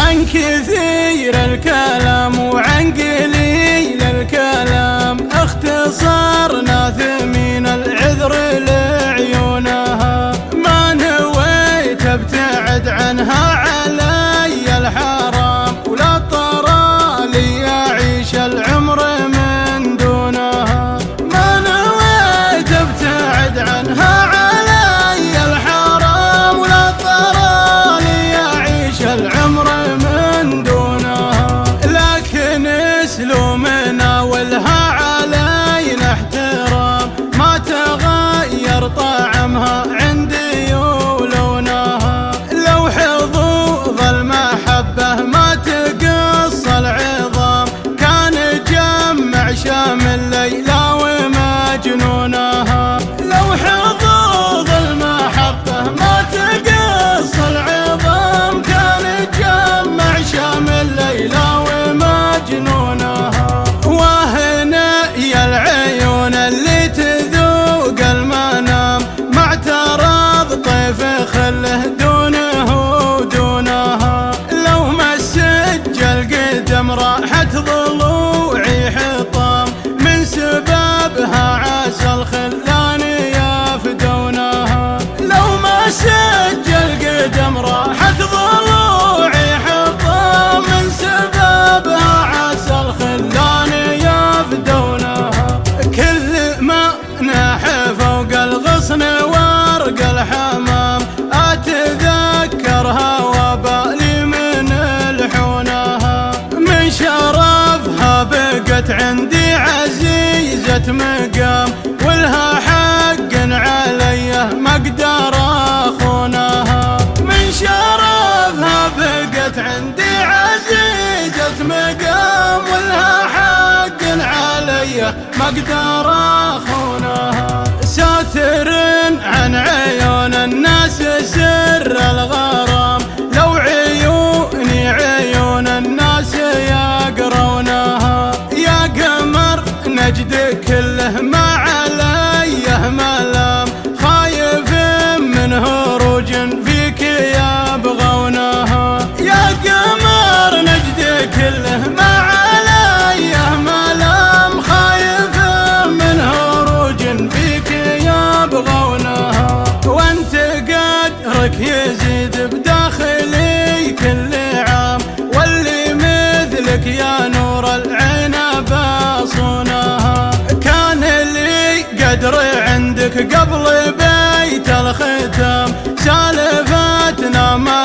عن كثير الكلام وعن قليل الكلام، اختصرنا ثمين العذر لعيونها. ما نويت ابتعد عنها علي الحرام، ولا طرى لي اعيش العمر من دونها. ما نويت ابتعد عنها علي الحرام، ولا طرى لي اعيش العمر من دونها. لكن اسلوبنا ولها علينا احترام، ما تغير طعمها عندي ولونها. لو حظوظ المحبة ما تقص العظام، كان جمع شامل ليلى ومجنونها. لو حظوظ المحبة ما تقص العظام، كان جمع شامل ليلى ومجنونها. وهنا يا العيون اللي تذوق المنام، ما اعترض طيف خله دونه ودونها. لو مسجل قدم راحت ضلوعي حطام، من سببها عسى الخلان يفدونها. لو مسجل قدم راحت ضلوعي حطام، من سببها عسى الخلان يفدونها. كل ما ناح فوق الغصن ورق الحمام، اتذكرها وبالي من لحونها. من شرفها بقت عندي عزيزة مقام، ولها حق علي ما اقدر اخونها. من شرفها بقت عندي عزيزة مقام، ولها حق علي ما اقدر اخونها. ساتر عن عيون الناس سر الغرام، لو عيوني عيون الناس يقرونها. يا قمر نجد كله ما عليه ملام، خايف من هروج فيك يبغونها. يا قمر نجد كله ما عليه ملام، خايف من هروج فيك يبغونها. وانت قدرك يزيد بداخلي كل عام، واللي مثلك يا نور العين بصونها. كان لي قدر عندك قبل بيت الختام، سالفتنا ما